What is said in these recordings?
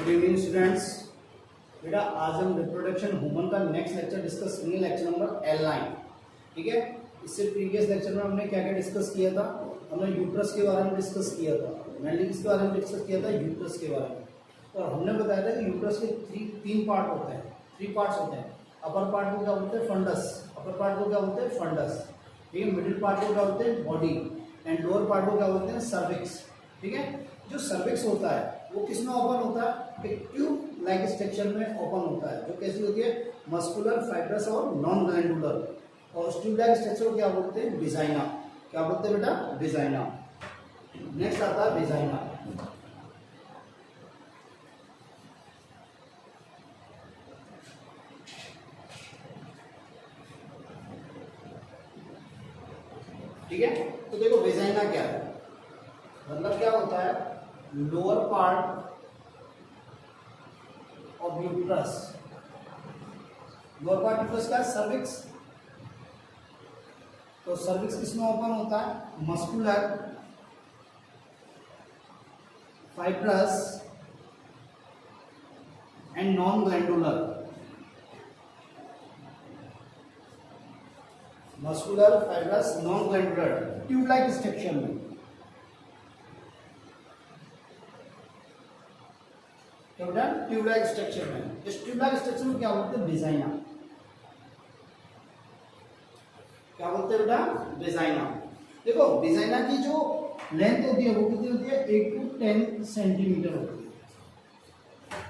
Good evening students. बेटा आज हम रिप्रोडक्शन ह्यूमन का नेक्स्ट लेक्चर डिस्कस करेंगे, लेक्चर नंबर L9। ठीक है, इससे प्रीवियस लेक्चर में हमने क्या क्या डिस्कस किया था? हमने यूट्रस के बारे में डिस्कस किया था, मेनली किसके बारे में डिस्कस किया था? यूट्रस के बारे में। और हमने बताया था कि यूट्रस के तीन पार्ट होते हैं, थ्री पार्ट्स होते हैं। अपर पार्ट को क्या बोलते हैं? फंडस। अपर पार्ट को क्या बोलते हैं? फंडस। ठीक है, मिडिल पार्ट को क्या बोलते हैं? बॉडी। एंड लोअर पार्ट को क्या बोलते हैं? सर्विक्स। ठीक है, जो सर्विक्स होता है वो किसमें ओपन होता है? एक ट्यूब लाइक स्ट्रक्चर में ओपन होता है, जो कैसी होती है? मस्कुलर, फाइब्रस और नॉन ग्लैंडुलर। और उस ट्यूब लाइक स्ट्रक्चर को क्या बोलते हैं? विजाइना। क्या बोलते हैं बेटा? विजाइना। नेक्स्ट आता है विजाइना। ठीक है, तो देखो विजाइना क्या है, मतलब क्या होता है? Lower part of uterus. Lower part uterus का सर्विक्स। तो सर्विक्स किसमें ओपन होता है? Muscular, fibrous and non glandular. Muscular, fibrous, non glandular tube like structure में। ट्यूब लाइक स्ट्रक्चर में। इस ट्यूब लाइक स्ट्रक्चर में क्या बोलते हैं? विजाइना। क्या बोलते हैं बेटा? विजाइना। देखो विजाइना की जो लेंथ होती है वो कितनी होती है? 8 to 10 सेंटीमीटर होती है।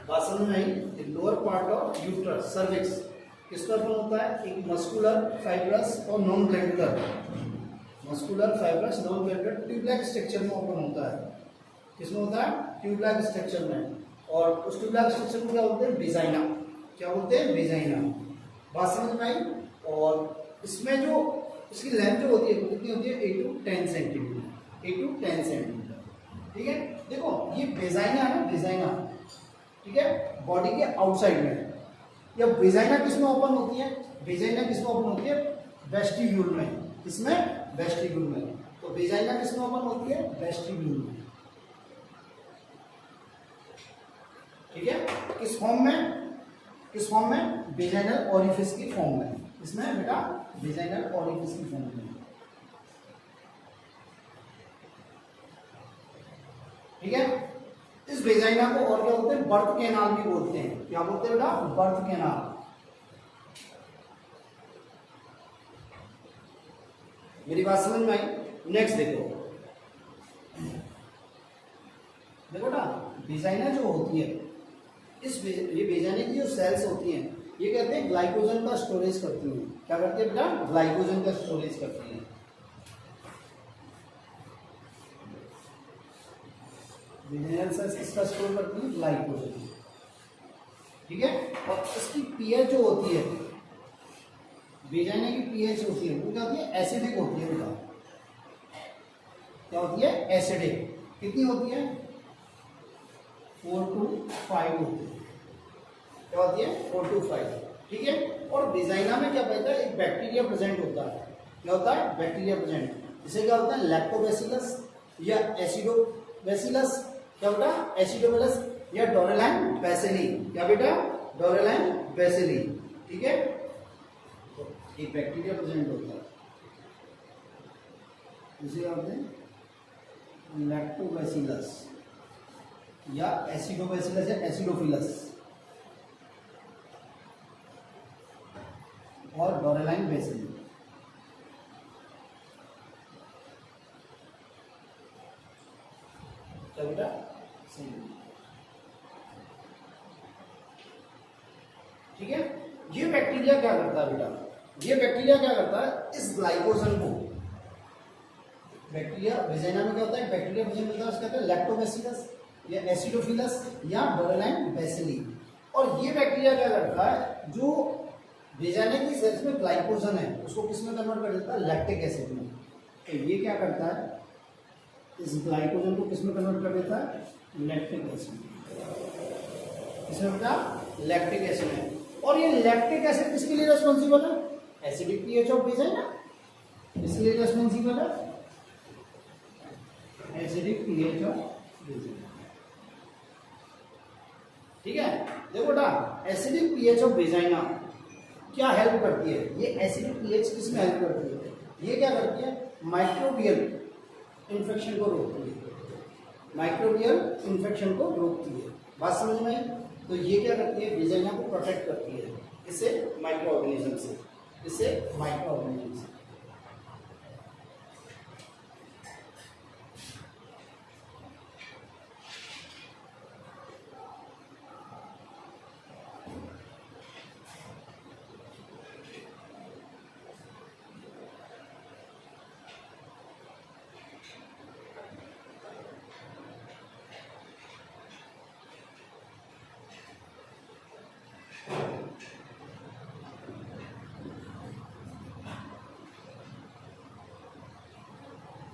बात समझ में आई? Lower part of uterus, cervix किस पर ओपन होता है? एक मस्कुलर, फाइब्रस और non glandular. Muscular, fibrous, non glandular tube like structure में ओपन होता है। किसमें होता है? ट्यूब लाइक स्ट्रक्चर में। और उस ट्यूब लाइक स्ट्रक्चर को क्या बोलते हैं? विजाइना। क्या बोलते हैं? विजाइना। बात समझ में आई? और इसमें जो इसकी लेंथ जो होती है वो कितनी होती है? 8 to 10 सेंटीमीटर। 8 to 10 centimetre. ठीक है, देखो ये विजाइना है ना, विजाइना। ठीक है, बॉडी के आउटसाइड में। या विजाइना किसमें ओपन होती है? विजाइना किसमें ओपन होती है? वेस्टिब्यूल में। किसमें? वेस्टिब्यूल में। तो विजाइना किसमें ओपन होती है? वेस्टिब्यूल में। ठीक है, किस फॉर्म में? किस फॉर्म में? विजाइनल ओरिफिस की फॉर्म में। इसमें बेटा विजाइनल ओरिफिस की फॉर्म में। ठीक है, इस विजाइना को और क्या बोलते हैं? बर्थ कैनाल भी बोलते हैं। क्या बोलते हैं बेटा? Birth canal. मेरी बात समझ में आई? नेक्स्ट देखो, देखो ना, विजाइना जो होती है, ये विजाइना की जो सेल्स होती हैं ये कहते हैं ग्लाइकोजन का स्टोरेज करती हैं। क्या करते हैं बेटा? ग्लाइकोजन का स्टोरेज करती हैं। विजाइनल सेल्स किसका स्टोर करती है? ग्लाइकोजन। ठीक है, और इसकी पीएच जो होती है, विजाइना की पीएच होती है वो क्या होती है? एसिडिक होती है बेटा। क्या होती है? एसिडिक। कितनी होती है? 4 to 5 होती है। क्या होती है? 4 to 5। ठीक है, और विजाइना में क्या होता है? एक बैक्टीरिया प्रेजेंट होता है। क्या होता है? Bacteria present. इसे क्या होता है? लैक्टोबैसिलस या एसिडोबैसिलस। क्या बेटा? एसिडोबैसिलस या डोरेलाइन बैसिली। क्या बेटा? डोरेलाइन बैसिली। ठीक है, तो एक बैक्टीरिया प्रेजेंट होता है, इसे क्या बोलते हैं? लैक्टोबैसिलस या एसिडोबैसिलस या एसिडोफिलस और डोरेलाइन बैसिली। क्या बेटा? ठीक है, ये बैक्टीरिया क्या करता है बेटा? ये बैक्टीरिया क्या करता है? इस ग्लाइकोजन को, बैक्टीरिया विजाइना में क्या होता है? बैक्टीरिया प्रेजेंट होता है, उसका कहते हैं लैक्टोबैसिलस या एसिडोफिलस या डोरेलाइन बैसिली। और ये बैक्टीरिया क्या करता है? जो विजाइना की सेल्स में ग्लाइकोजन है उसको किसमें कन्वर्ट कर देता है? लैक्टिक एसिड में। तो ये क्या करता है? इस ग्लाइकोजन को किसमें कन्वर्ट कर देता है? Lactic acid. किसमें बेटा? लैक्टिक एसिड में। और ये लैक्टिक एसिड किसके लिए रेस्पॉन्सिबल है? Acidic pH of vagina. इसलिए रेस्पॉन्सिबल है acidic pH of vagina. Acidic pH of vagina क्या हेल्प करती है? ये एसिडिक पीएच किस में हेल्प करती है? ये क्या करती है? माइक्रोबियल इन्फेक्शन को रोकती है, माइक्रोबियल इन्फेक्शन को रोकती है। बात समझ में आई? तो ये क्या करती है? वेजाइना को प्रोटेक्ट करती है, इससे माइक्रो ऑर्गेनिज्म से, इससे माइक्रो ऑर्गेनिज्म से।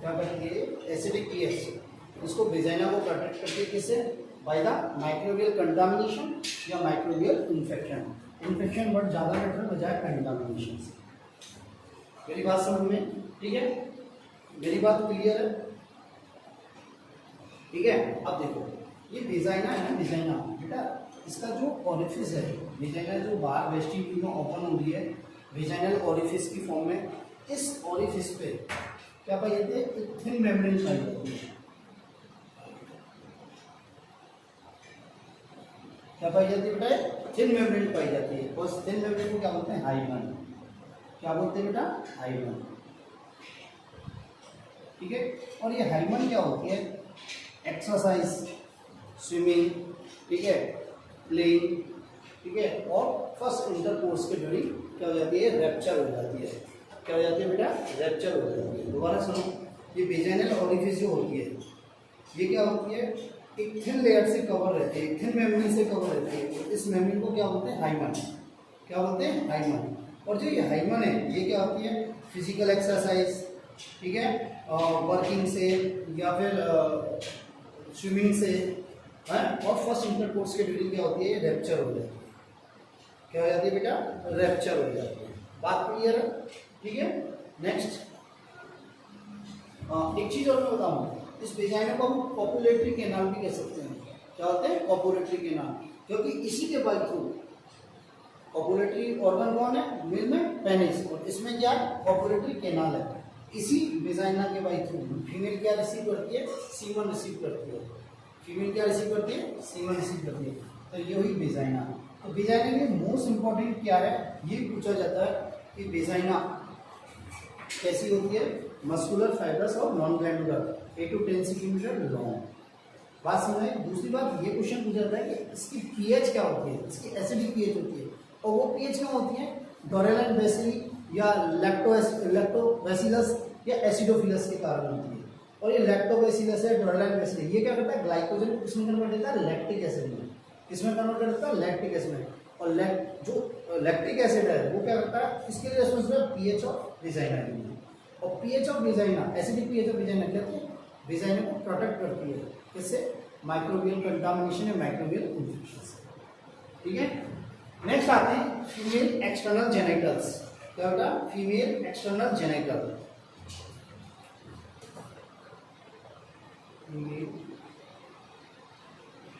क्या करती है? एसिडिक पीएच इसको वेजाइना को प्रोटेक्ट करती है, किससे? बाय द माइक्रोबियल कंटामिनेशन या माइक्रोबियल इन्फेक्शन। इन्फेक्शन वर्ड ज्यादा बेटर है बजाय कंटामिनेशन से। मेरी बात समझ में? ठीक है, मेरी बात क्लियर है? ठीक है। अब देखो ये वेजाइना है ना, वेजाइना बेटा इसका जो ओरिफिस है, वेजाइना जो बाहर वेस्टिब्यूल में ओपन हो रही है वेजाइनल ओरिफिस की फॉर्म में, इस ओरिफिस पे क्या पाई जाती है? एक थिन मेम्ब्रेन पाई जाती है। क्या पाई जाती है बेटा? थिन मेम्ब्रेन पाई जाती है। और थिन मेम्ब्रेन को क्या बोलते हैं? हाइमन। क्या बोलते हैं बेटा? हाइमन। ठीक है। और ये हाइमन क्या होती है? एक्सरसाइज, स्विमिंग, ठीक है, प्लेइंग, ठीक है, और फर्स्ट इंटरकोर्स के ड्यूरिंग क्या हो जाती है? रैप्चर हो जाती है। क्या हो जाती है बेटा? रैप्चर हो जाती है। दोबारा सुनो, ये वेजाइनल ओरिफिस जो होती है ये क्या होती है? एक थिन लेयर से कवर रहती है, एक थिन मेम्ब्रेन से कवर रहती है। इस मेम्ब्रेन को क्या बोलते हैं? हाइमन। क्या बोलते हैं? हाइमन। और जो ये हाइमन है ये क्या होती है? फिजिकल एक्सरसाइज, ठीक है, वर्किंग से या फिर स्विमिंग से, है, और फर्स्ट इंटरकोर्स के ड्यूरिंग क्या होती है? रैप्चर हो जाती है। क्या हो जाती है बेटा? रैप्चर हो जाती है। बात क्लियर है? ठीक है। नेक्स्ट एक चीज और मैं बताऊं, इस वेजाइना को हम कॉपुलेटरी कैनाल भी कह सकते हैं। क्या होते हैं? कॉपुलेटरी कैनाल, क्योंकि इसी के बाई थ्रू कॉपुलेटरी ऑर्गन कौन है? मेल में पेनिस, और इसमें क्या है? कॉपुलेटरी कैनाल है। इसी वेजाइना के बाई थ्रू फीमेल क्या रिसीव करती है? सीमन रिसीव करती है। फीमेल क्या रिसीव करती है? सीमन रिसीव करती है। तो ये हुई वेजाइना। तो वेजाइना में मोस्ट इंपॉर्टेंट क्या है ये पूछा जाता है कि वेजाइना कैसी होती है? मस्कुलर फाइब्रस और non glandular, 8 to 10 centimetre long. बात समझे? दूसरी बात ये क्वेश्चन पूछा जाता है कि इसकी पीएच क्या होती है? इसकी एसिडिक पीएच होती है, और वो पीएच क्या होती है? डोरेलन बेसिली या लैक्टोबैसिलस या एसिडोफिलस के कारण होती है। और ये लैक्टोबैसिलस है, डोरेलन बेसिली, ये क्या करता है? ग्लाइकोजन को किसमें कन्वर्ट करता है? लैक्टिक एसिड में। किसमें कन्वर्ट करता है? लैक्टिक एसिड में। और जो लैक्टिक एसिड है वो क्या करता है? इसके लिए रिस्पॉन्सिबल है पीएच ऑफ वेजाइना। और pH of vagina, acidic pH of vagina क्या होती है? वेजाइना को प्रोटेक्ट करती है, किससे? माइक्रोबियल कंटामिनेशन या माइक्रोबियल इन्फेक्शन से। ठीक है। नेक्स्ट आते हैं फीमेल एक्सटर्नल जेनिटल्स। क्या होता है? Female external genital. Female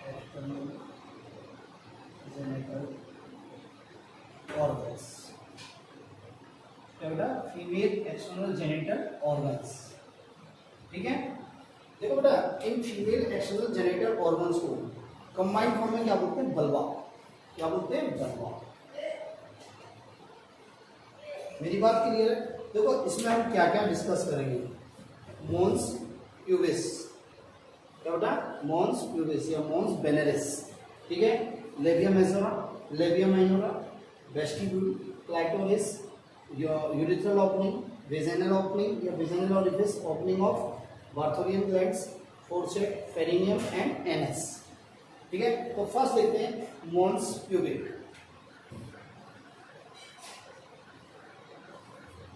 external genital organs. क्या बेटा? Female external genital organs. ठीक है। देखो बेटा, in female external genital organs को कंबाइंड फॉर्म में क्या बोलते हैं? बल्बा। क्या बोलते हैं? बल्बा। मेरी बात क्लियर है? देखो इसमें हम क्या क्या डिस्कस करेंगे। मोन्स प्यूबिस, क्या बेटा? मोन्स प्यूबिस या मोन्स वेनेरिस, ठीक है, labia majora, labia minora, vestibule, clitoris, urethral opening, vaginal opening या vaginal orifice, opening of Bartholin glands, fourchette, perineum and anus. ठीक है। तो फर्स्ट देखते हैं मोन्स प्यूबिक।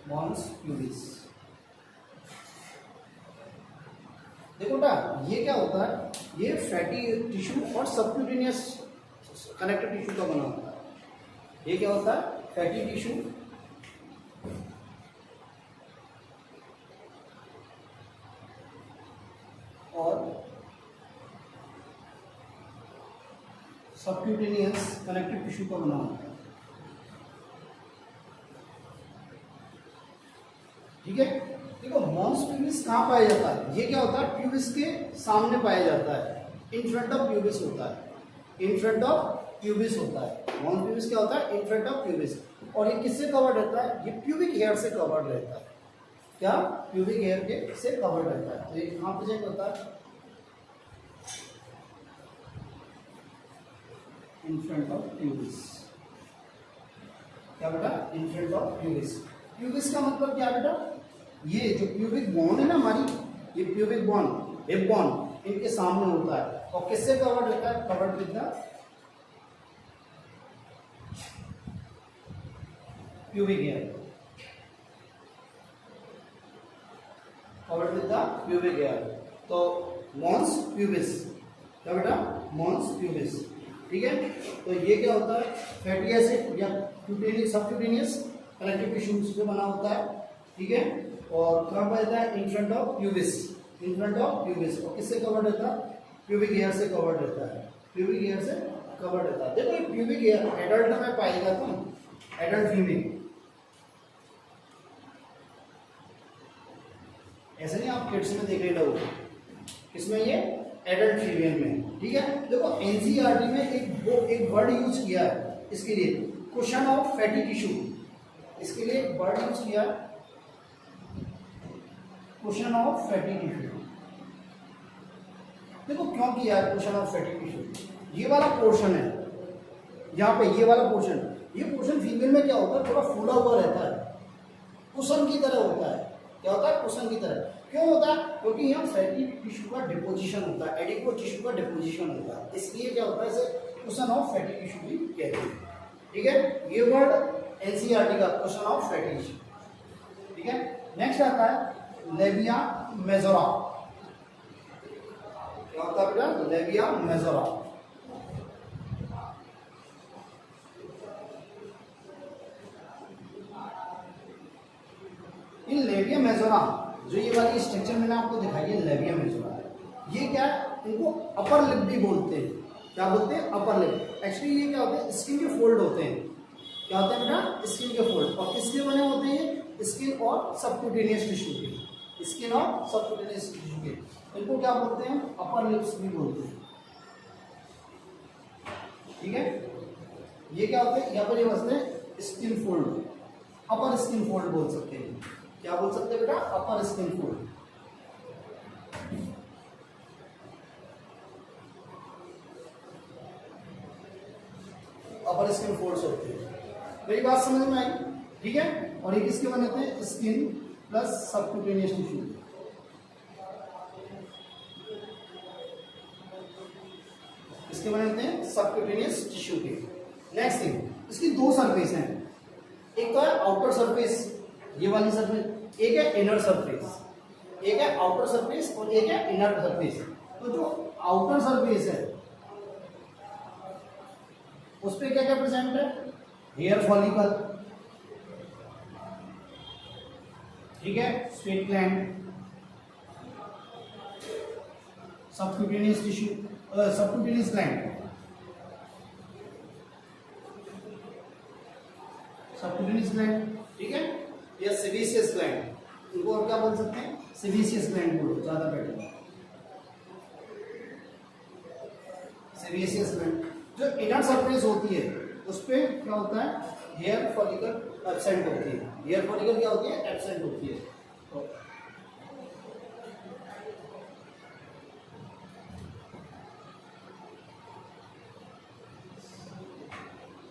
मोन्स प्यूबिस, देखो बेटा ये क्या होता है? ये फैटी टिश्यू और सबक्यूटेनियस कनेक्टिव टिश्यू का बना होता है। ये क्या होता है? फैटी टिश्यू और सबक्यूटेनियस कनेक्टिव टिश्यू का बना होता है। ठीक है, देखो मॉन्स प्यूबिस कहाँ पाया जाता है? ये क्या होता है? प्यूबिस के सामने पाया जाता है, इन फ्रंट ऑफ प्यूबिस होता है, इन फ्रंट ऑफ प्यूबिस होता है। मॉन्स प्यूबिस क्या होता है? In front of pubis. और ये किससे कवर्ड रहता है? ये प्यूबिक हेयर से कवर्ड रहता है। क्या? प्यूबिक हेयर के से कवर्ड रहता है। तो ये कहाँ प्रेजेंट होता है? In front of pubis. क्या बेटा? In front of pubis. Pubis का मतलब क्या बेटा? ये जो प्यूबिक बोन है ना हमारी, ये प्यूबिक बोन, हिप बोन, इनके सामने होता है। और किससे कवर्ड रहता है? Covered with the pubic hair, covered with the pubic hair. तो मॉन्स प्यूबिस, क्या बेटा? Mons pubis. ठीक है, तो ये क्या होता है? फैटी एसिड या क्यूटेनियस सबक्यूटेनियस कनेक्टिव टिश्यू से बना होता है। ठीक है, और कहाँ पर रहता है? In front of pubis, in front of pubis. और किससे कवर्ड रहता है? प्यूबिक हेयर से कवर्ड रहता है, प्यूबिक हेयर से कवर्ड रहता है। देखो ये प्यूबिक हेयर एडल्ट में पाएगा, तुम एडल्ट फीमेल, ऐसे नहीं आप किड्स में देख रहे हो, किसमें? ये एडल्ट फीमेल में। ठीक है, देखो एनसीईआरटी में एक वर्ड यूज किया है इसके लिए, कुशन ऑफ फैटी टिश्यू। इसके लिए एक वर्ड यूज किया, कुशन ऑफ फैटी टिश्यू। देखो क्यों किया है कुशन ऑफ फैटी टिश्यू? ये वाला पोर्शन है यहाँ पे, ये वाला पोर्शन, ये पोर्शन फीमेल में क्या होता है? थोड़ा फूला हुआ रहता है, कुशन की तरह होता है। क्या होता है? कुशन की तरह। क्यों होता है? क्योंकि यहाँ फैटी टिश्यू का डिपोजिशन होता है, एडिको टिश्यू का डिपोजिशन होता है, इसलिए क्या होता है? इसे कुशन ऑफ फैटी टिश्यू भी कहते हैं। ठीक है, ये वर्ड एनसीईआरटी का, कुशन ऑफ फैटी टिश्यू। ठीक है, नेक्स्ट आता है लेविया मेजोरा। क्या होता है बेटा? Labia majora. इन लेविया मेजोरा, जो ये वाली स्ट्रक्चर मैंने आपको दिखाई है, लेविया मेजोरा, ये क्या है? इनको अपर लिप भी बोलते हैं। क्या बोलते हैं? Upper lip. एक्चुअली ये क्या होते हैं? स्किन के फोल्ड होते हैं। क्या होते हैं बेटा? स्किन के फोल्ड। और किसके बने होते हैं? स्किन और सबक्यूटेनियस टिश्यू के, स्किन और सबक्यूटेनियस टिश्यू के। इनको क्या बोलते हैं? अपर लिप्स भी बोलते हैं। ठीक है, ये क्या होते हैं? यहाँ पर ये बसते हैं स्किन फोल्ड, अपर स्किन फोल्ड बोल सकते हैं। क्या बोल सकते हैं बेटा? अपर स्किन फोल्ड। अपर स्किन फोल्ड्स होते हैं। मेरी बात समझ में आई? ठीक है, और ये किसके बने थे? Skin plus subcutaneous tissue. इसके बने होते हैं सबक्यूटेनियस टिश्यू के। नेक्स्ट थिंग, इसकी दो सरफेस हैं, एक तो है आउटर सरफेस, ये वाली सरफेस, एक है इनर सरफेस, एक है आउटर सरफेस और एक है इनर सरफेस। तो जो आउटर सरफेस है उस पे क्या क्या प्रेजेंट है? हेयर फॉलिकल, ठीक है, sweat gland, subcutaneous tissue, subcutaneous gland, subcutaneous gland, ठीक है, या सेबेशियस ग्लैंड, इनको और क्या बोल सकते हैं? सेबेशियस ग्लैंड बोलो, ज्यादा बेटर। Sebaceous gland. जो इनर सरफेस होती है उस पे क्या होता है? हेयर फॉलिकल एब्सेंट होती है। हेयर फॉलिकल क्या होती है? एब्सेंट होती है। तो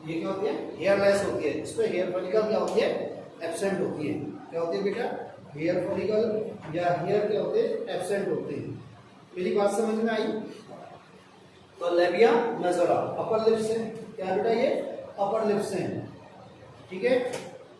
ये क्या होती है? हेयरलेस होती है। इस पे हेयर फॉलिकल क्या होती है? एब्सेंट होती है। क्या होती है बेटा? हेयर फॉलिकल या हेयर क्या होते हैं? एब्सेंट होते हैं। मेरी बात समझ में आई? तो लेबिया मेजोरा अपर लिप्स है। क्या बेटा? ये अपर लिप्स हैं, ठीक है।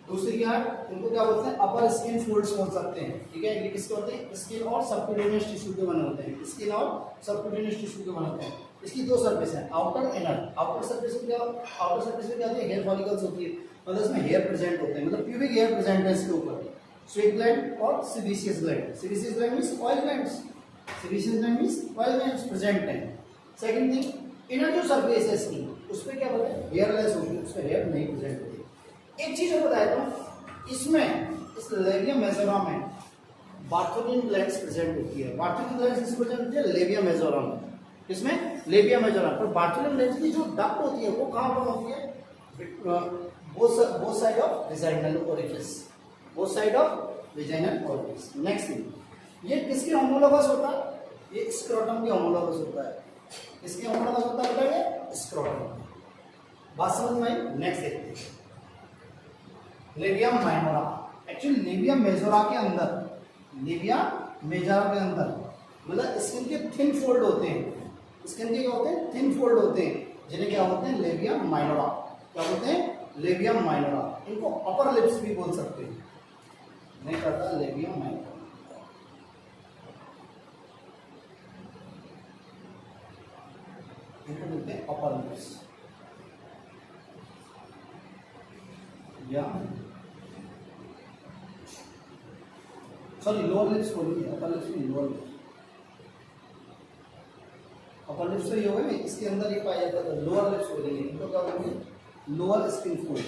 दूसरी क्या है? इनको क्या बोलते हैं? अपर स्किन फोल्ड्स बोल सकते हैं, ठीक है। ये किसके होते हैं? स्किन और सबक्यूटेनियस टिश्यू के बने होते हैं। स्किन और सबक्यूटेनियस टिश्यू के बने होते हैं। इसकी दो सरफेस है, आउटर इनर। आउटर सरफेस में क्या? आउटर सरफेस में क्या होती है? हेयर फॉलिकल्स होती है, मतलब इसमें हेयर प्रेजेंट होते हैं, मतलब प्यूबिक हेयर प्रेजेंट है इसके ऊपर। स्वेट ग्लैंड और sebaceous gland. Sebaceous gland means oil glands. Sebaceous gland means oil glands present है। सेकंड थिंग, इनर जो सरफेस है इसकी उस पर क्या बताए, हेयरलेस होगी, उस पर हेयर नहीं प्रेजेंट होती। एक चीज और बताया तो इसमें इस लेबिया मेजोरा में बार्थोलिन ग्लैंड्स प्रेजेंट होती है। बार्थोलिन ग्लैंड्स किस प्रेजेंट होती है, लेबिया मेजोरा में। इसमें लेबिया मेजोरा पर बार्थोलिन ग्लैंड्स की जो डक्ट होती है वो कहाँ पर होती है, both side of vaginal orifice, both side of vaginal orifice. Next thing, ये किसके होमोलोगस होता है, ये स्क्रोटम के होमोलोगस होता है। किसके होमोलोगस होता है बेटा, ये स्क्रोटम। बात समझ में आई। नेक्स्ट देखते हैं labia minora. Actually labia majora के अंदर, लेबिया मेजोरा के अंदर मतलब स्किन के थिन फोल्ड होते हैं, स्किन के क्या होते हैं, थिन फोल्ड होते हैं, जिन्हें क्या होते हैं, लेबिया माइनोरा। क्या बोलते हैं, लेबिया माइनोरा। इनको अपर लिप्स भी बोल सकते हैं, नहीं करता लेबिया माइनोरा। इनको बोलते हैं अपर लिप्स या सॉरी लोअर लिप्स बोलिए, अपर लिप्स नहीं, लोअर लिप्स। अपर लिप्स तो ये होगा ना, इसके अंदर ये पाया जाता है, लोअर लिप्स बोलेंगे, इनको क्या बोलेंगे, लोअर स्किन फोल्ड।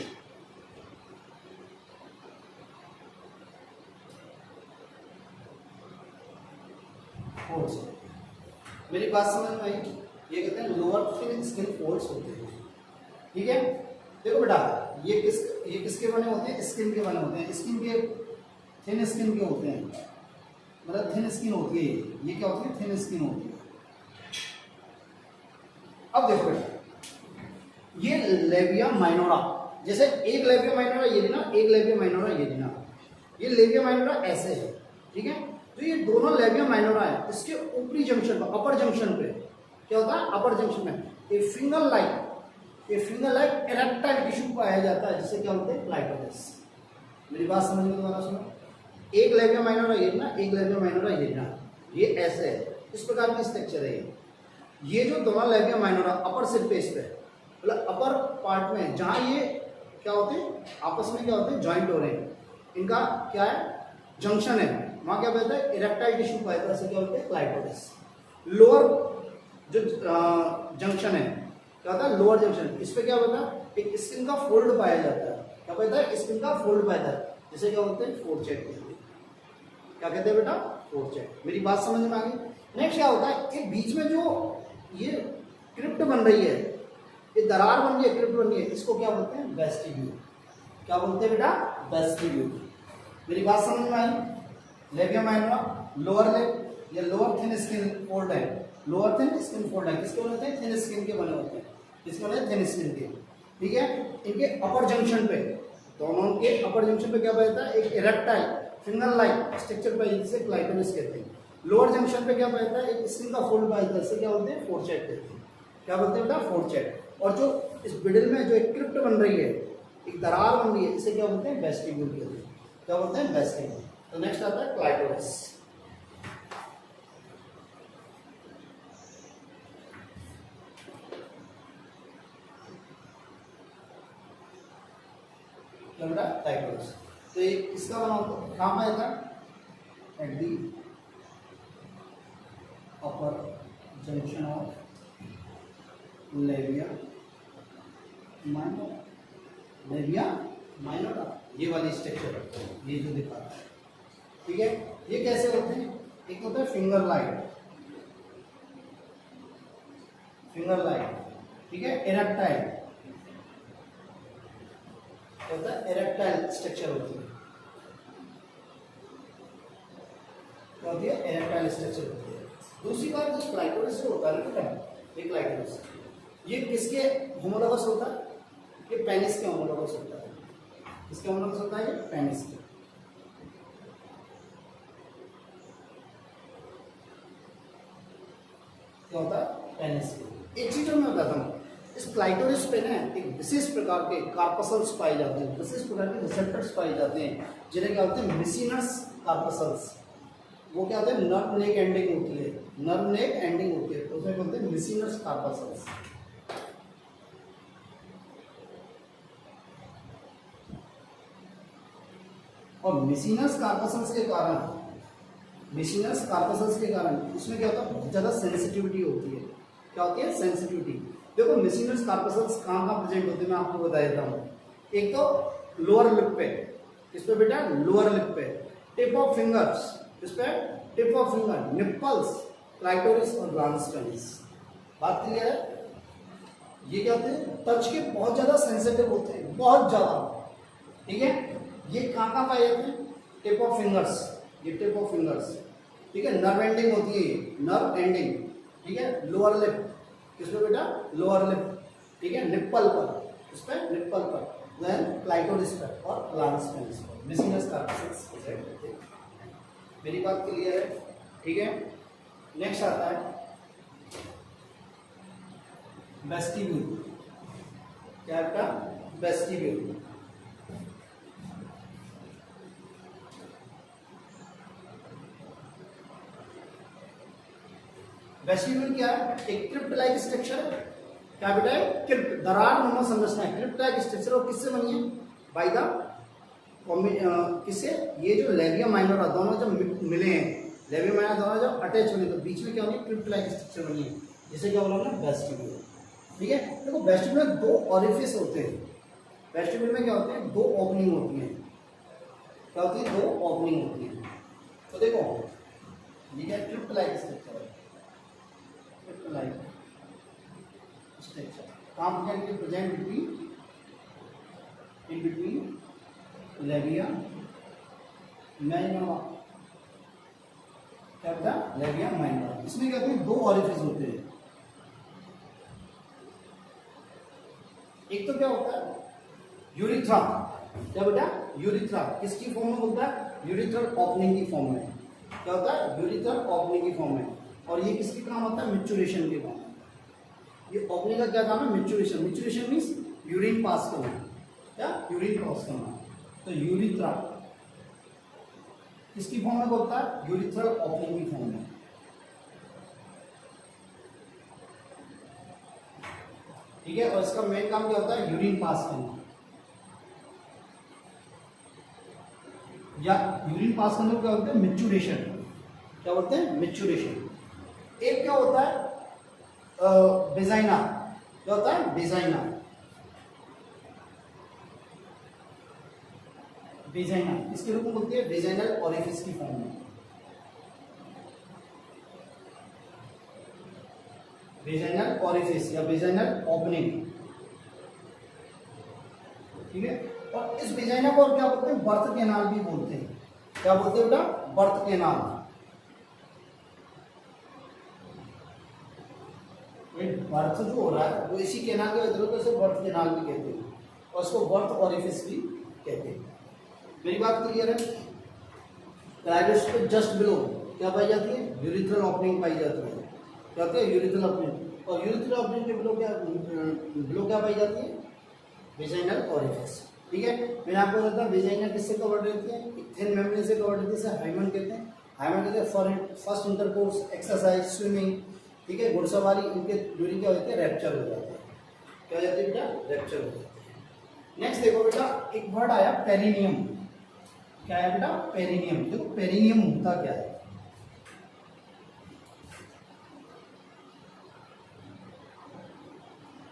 मेरी बात समझ में आई। ये कहते हैं लोअर थिन स्किन फोल्ड्स होते हैं, ठीक है। देखो बेटा, ये किसके बने होते हैं, स्किन के बने होते हैं। स्किन के थिन स्किन के होते हैं, मतलब थिन स्किन होती है, ये क्या होती है, थिन स्किन होती है। अब देखो बेटा, ये लेबिया माइनोरा, जैसे एक लेबिया माइनोरा ये लेना, एक लेबिया माइनोरा ये लेना, ये लेबिया माइनोरा ऐसे है, ठीक है। तो ये दोनों लेबिया माइनोरा है, इसके ऊपरी जंक्शन पर, अपर जंक्शन पे क्या होता है, अपर जंक्शन में एक फिंगर लाइक इरेक्टाइल टिश्यू पाया जाता है, जिसे क्या बोलते हैं, क्लाइटोरिस। मेरी बात समझ में दोबारा सुनो, एक लेबिया माइनोरा ये ना, एक लेबिया माइनोरा ये ना, ये ऐसे है, इस प्रकार की स्ट्रक्चर है। ये जो दोनों लेबिया माइनोरा अपर सरफेस पे, मतलब अपर पार्ट में, जहाँ ये क्या होते हैं, आपस में क्या होते हैं, जॉइंट हो रहे हैं, इनका क्या है, जंक्शन है, वहाँ क्या बोलते हैं, इरेक्टाइल टिश्यू पाया जाता है, इसे क्या बोलते हैं, क्लाइटोरिस। लोअर जो जंक्शन है क्या होता है, लोअर जंक्शन, इस पे क्या होता है, एक स्किन का फोल्ड पाया जाता है। क्या कहता है, स्किन का फोल्ड पाया जाता है, जिसे क्या बोलते हैं, फोरचेट कहते हैं। क्या कहते हैं बेटा, फोरचेट। मेरी बात समझ में आ गई। नेक्स्ट क्या होता है, एक बीच में जो ये क्रिप्ट बन रही है, ये दरार बन रही है, क्रिप्ट बन रही है, इसको क्या बोलते हैं, वेस्टिब्यूल। क्या बोलते हैं बेटा, वेस्टिब्यूल। मेरी बात समझ में आई। लेबिया माइनोरा लोअर लिप, ये लोअर थिन स्किन फोल्ड है, लोअर थिन स्किन फोल्ड है, किसके बने होते हैं, थिन स्किन के बने होते हैं, किसके बने, थिन स्किन के, ठीक है। इनके अपर जंक्शन पे, दोनों के अपर जंक्शन पे क्या रहता है, एक इरेक्टाइल फिंगर लाइक स्ट्रक्चर पे, जिसे क्लाइटोरिस कहते हैं। लोअर जंक्शन पे क्या रहता है, एक स्किन का फोल्ड पाया जाता है, इसे क्या बोलते हैं, फोरचेट कहते हैं। क्या बोलते हैं बेटा, फोरचेट। और जो इस मिडिल में जो एक क्रिप्ट बन रही है, एक दरार बन रही है, इसे क्या बोलते हैं, वेस्टिब्यूल कहते हैं। क्या बोलते हैं, वेस्टिब्यूल। तो नेक्स्ट आता है क्लाइटोरिस। क्लाइटोरिस तो इसका बना कहाँ पर था, at the upper junction of labia minora, labia minora, ये वाली स्ट्रक्चर, ये जो दिखा रहा है, ठीक है। ये कैसे होते हैं, एक होता है फिंगर लाइट, ठीक है, इरेक्टाइल होता है, इरेक्टाइल स्ट्रक्चर होती है, क्या होती है, इरेक्टाइल स्ट्रक्चर होती है। दूसरी बात जो क्लाइटोरिस होता है ना, ये क्लाइटोरिस, ये किसके होमोलोगस होता है, ये पेनिस के होमोलोगस होता है। किसके होमोलोगस होता है, ये पेनिस के। क्या होता है, पेनिस के। एक चीज मैं बताता हूँ, इस क्लाइटोरिस पे ना एक विशेष प्रकार के कार्पसल्स पाए जाते हैं, विशेष प्रकार के रिसेप्टर्स पाए जाते हैं, जिन्हें क्या होते हैं, मिसिनस कार्पसल्स। वो क्या होते हैं, नर्व नेक एंडिंग होती है, नर्व नेक एंडिंग होती है, तो उसे बोलते हैं मिसिनस कार्पसल्स। और मिसिनस कार्पसल्स के कारण इसमें क्या होता है, बहुत ज़्यादा सेंसिटिविटी होती है, क्या होती है, सेंसिटिविटी। देखो मिसिनस कार्पसल्स कहाँ कहाँ प्रेजेंट होते हैं मैं आपको बता देता हूँ। एक तो लोअर लिप पे, किस पे बेटा, लोअर लिप पे, टिप ऑफ फिंगर्स, किस पे, tip of finger, nipples, clitoris और ग्लैंड्स पेनिस। बात क्लियर है। ये क्या होते हैं, टच के बहुत ज्यादा सेंसिटिव होते हैं, बहुत ज्यादा, ठीक है। ये कहाँ कहाँ पाए जाते हैं, टिप ऑफ फिंगर्स, ये टिप ऑफ फिंगर्स, ठीक है। नर्व एंडिंग होती है, नर्व एंडिंग, ठीक है। लोअर लिप, किस पे बेटा, लोअर लिप, ठीक है। निप्पल पर, इस पे निप्पल पर, देन क्लाइटोरिस पर और ग्लैंड्स पेनिस पर मिसिनस कार्पसल्स प्रेजेंट होते हैं। मेरी बात क्लियर है, ठीक है। नेक्स्ट आता है वेस्टिब्यूल। क्या है बेटा, वेस्टिब्यूल। वेस्टिब्यूल क्या है, एक क्रिप्ट लाइक स्ट्रक्चर है। क्या बेटा है, क्रिप्ट, दरार नुमा संरचना है, क्रिप्ट लाइक स्ट्रक्चर। और किससे बनी है, बाय द किससे, ये जो लेविया माइनर दोनों जब मिले हैं, लेविया माइनर दोनों जब अटैच होने तो बीच में क्या होनी है, क्रिप्ट लाइक स्ट्रक्चर बनी है, जिसे क्या बोला ना, वेस्टिब्यूल, ठीक है। देखो वेस्टिब्यूल में दो ऑरिफिस होते हैं। वेस्टिब्यूल में क्या होते हैं, दो ओपनिंग होती है। क्या होती है, दो ओपनिंग होती है। तो देखो ये क्या, क्रिप्ट लाइक स्ट्रक्चर है, क्रिप्ट लाइक स्ट्रक्चर। कहाँ present between, in between labia minor, क्या होता है, लेविया माइनर। इसमें क्या होते हैं, दो ऑरिफिस होते हैं। एक तो क्या होता है, यूरिथ्रा। क्या बेटा, यूरिथ्रा किसकी फॉर्म में होता है, यूरिथ्रल ओपनिंग की फॉर्म में। क्या होता है, यूरिथ्रल ओपनिंग की फॉर्म में। और ये किसकी काम होता है, मैच्योरेशन के काम में। ये ओपनिंग का क्या काम है, maturation. Maturation means urine pass करना, क्या, यूरिन पास करना। तो यूरिथ्रा किसकी फॉर्म में होता है, यूरिथ्रल ओपनिंग की फॉर्म में, ठीक है। और इसका मेन काम क्या होता है, यूरिन पास करना, या यूरिन पास करने को क्या बोलते हैं, मैच्योरेशन। क्या बोलते हैं, मैच्योरेशन। एक क्या होता है, वेजाइना। क्या होता है, वेजाइना। वेजाइना इसके रूप में बोलती है, वेजाइनल ओरिफिस की फॉर्म में, वेजाइनल ओरिफिस या वेजाइनल ओपनिंग, ठीक है। और इस वेजाइना को और क्या बोलते हैं, बर्थ कैनाल भी बोलते हैं। क्या बोलते हैं बेटा, बर्थ कैनाल। बर्थ जो हो रहा है वो इसी कैनाल के वजह से उसे बर्थ कैनाल भी कहते हैं, और उसको बर्थ ओरिफिस भी कहते हैं। मेरी बात क्लियर है। क्लाइटोरिस पे जस्ट बिलो क्या पाई जाती है, यूरिथ्रल ओपनिंग पाई जाती है। क्या होती है, यूरिथ्रल ओपनिंग। और यूरिथ्रल ओपनिंग के बिलो क्या पाई जाती है, वेजाइनल ओरिफिस, ठीक है। मैंने आपको बताया वेजाइना किससे कवर्ड रहती है, थिन मेम्ब्रेन से कवर्ड रहती है, इसे हाइमन कहते हैं। हाइमन कहते हैं for first intercourse, exercise, swimming, ठीक है। घुड़सवारी, इनके ड्यूरिंग क्या होती है, रैप्चर हो जाता है। क्या हो जाती है बेटा, रैप्चर हो जाती है। नेक्स्ट देखो बेटा, एक वर्ड आया पेरिनियम। क्या है बेटा, पेरिनियम। देखो पेरिनियम होता क्या है,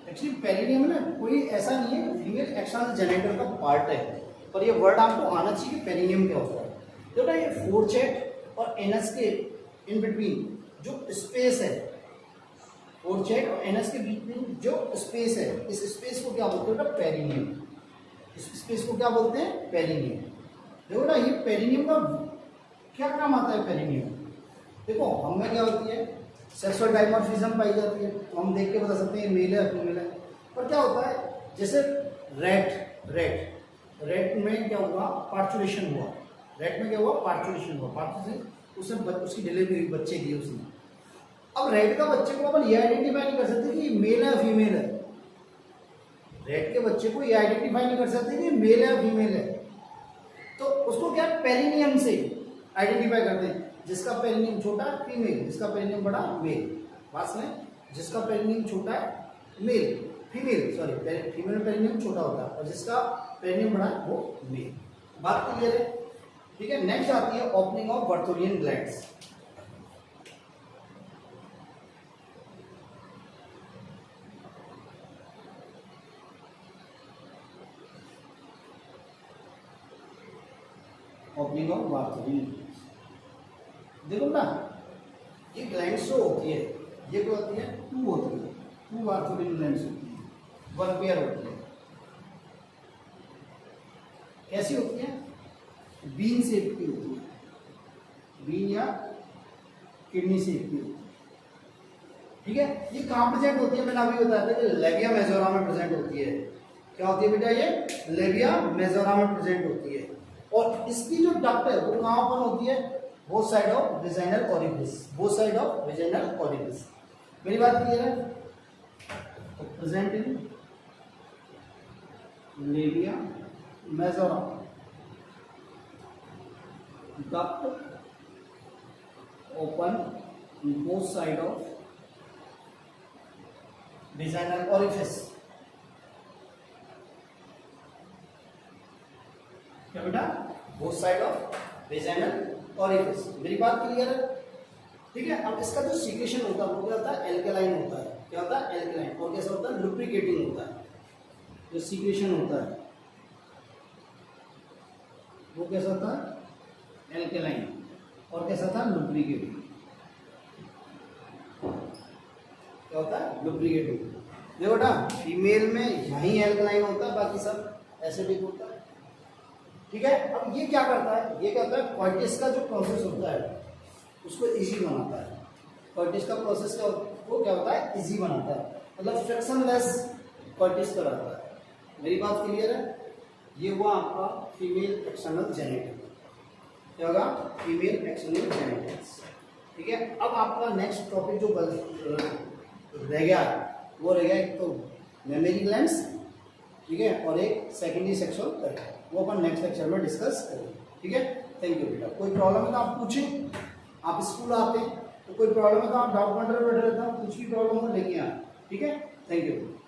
एक्चुअली पेरिनियम ना कोई ऐसा नहीं है, फीमेल एक्सटर्नल जेनिटल का पार्ट है, पर ये वर्ड आपको आना चाहिए कि पेरिनियम क्या होता है। तो बेटा ये फोरचेट और एनस के इन बिटवीन जो स्पेस है, फोरचेट और एनस के बीच में जो स्पेस है, इस स्पेस को क्या बोलते हैं बेटा, पेरिनियम। इस स्पेस को क्या बोलते हैं, पेरिनियम। देखो ना ये पेरिनियम का क्या काम आता है, पेरिनियम देखो हमें क्या होती है, सेक्सुअल डाइमॉर्फिज्म पाई जाती है, तो हम देख के बता सकते हैं मेल है फीमेल है। पर क्या होता है, जैसे रेट में क्या हुआ, पार्चुलेशन हुआ, रेट में क्या हुआ, पार्चुलेशन हुआ, पार्चुलेशन उसने उसकी डिलीवरी हुई, बच्चे दिए उसने। अब रेट का बच्चे को अपन ये आइडेंटिफाई नहीं कर सकते कि मेल है फीमेल है, रेट के बच्चे को ये आइडेंटिफाई नहीं कर सकते कि मेल है फीमेल है, तो उसको क्या पेरिनियम से आइडेंटिफाई करते हैं। जिसका पेरिनियम छोटा है फीमेल, जिसका पेरिनियम बड़ा मेल। बात सुने, जिसका पेरिनियम छोटा है मेल, फीमेल सॉरी फीमेल में पेरिनियम छोटा होता है, और जिसका पेरिनियम बड़ा है वो मेल। बात क्लियर है, ठीक है। नेक्स्ट आती है opening of Bartholin glands. Opening of Bartholin. देखो ना, ये ग्लैंड्स जो होती है, ये क्या होती है, टू होती है, टू वार्थोलिन ग्लैंड्स होती है, वन पेयर होती है। कैसी होती है, बीन शेप की होती है, बीन या किडनी शेप की होती है। ठीक है, ये कहाँ प्रेजेंट होती है, मैंने अभी बताया था कि लेबिया मेजोरा में प्रेजेंट होती है। क्या होती है बेटा, ये लेबिया मेजोरा में प्रेजेंट होती है। और इसकी जो डक्ट है वो कहाँ ओपन होती है, both side of vaginal orifice, both side of vaginal orifice. मेरी बात क्लियर है? तो present in labia majora, duct open in both side of vaginal orifice. क्या बेटा, both side of vaginal orifice. मेरी बात क्लियर है? ठीक है, अब इसका जो सीक्रेशन होता है वो क्या होता है, एल्केलाइन होता है। क्या होता है, एल्केलाइन। और कैसा होता है, लुब्रिकेटिंग होता है। जो सीक्रेशन होता है वो कैसा होता है, एल्केलाइन। और कैसा था, लुब्रिकेटिंग। क्या होता है, लुब्रिकेटिंग। देखो बेटा, फीमेल में यही एल्केलाइन होता है, बाकी सब एसिडिक होता है। ठीक है, अब ये क्या करता है, ये क्या होता है, क्वार्टिस का जो प्रोसेस होता है उसको इजी बनाता है। क्वार्टिस का प्रोसेस का वो क्या होता है, इजी बनाता है, मतलब फ्रिक्शनलेस क्वार्टिस कराता है। मेरी बात क्लियर है? ये हुआ आपका फीमेल एक्सटर्नल जेनिटल। क्या होगा, फीमेल एक्सटर्नल जेनिटल्स। ठीक है, अब आपका नेक्स्ट टॉपिक जो रह गया वो रह गया एक तो मेमरी ग्लैंड्स, ठीक है, और एक सेकेंडरी सेक्सुअल करेक्ट, वो अपन नेक्स्ट लेक्चर में डिस्कस करेंगे। ठीक है, थैंक यू बेटा। कोई प्रॉब्लम है तो आप पूछें, आप स्कूल आते हैं तो कोई प्रॉब्लम है तो आप डाउट काउंटर पर बैठे रहते हैं, कुछ भी प्रॉब्लम हो लेके आए। ठीक है, थैंक यू।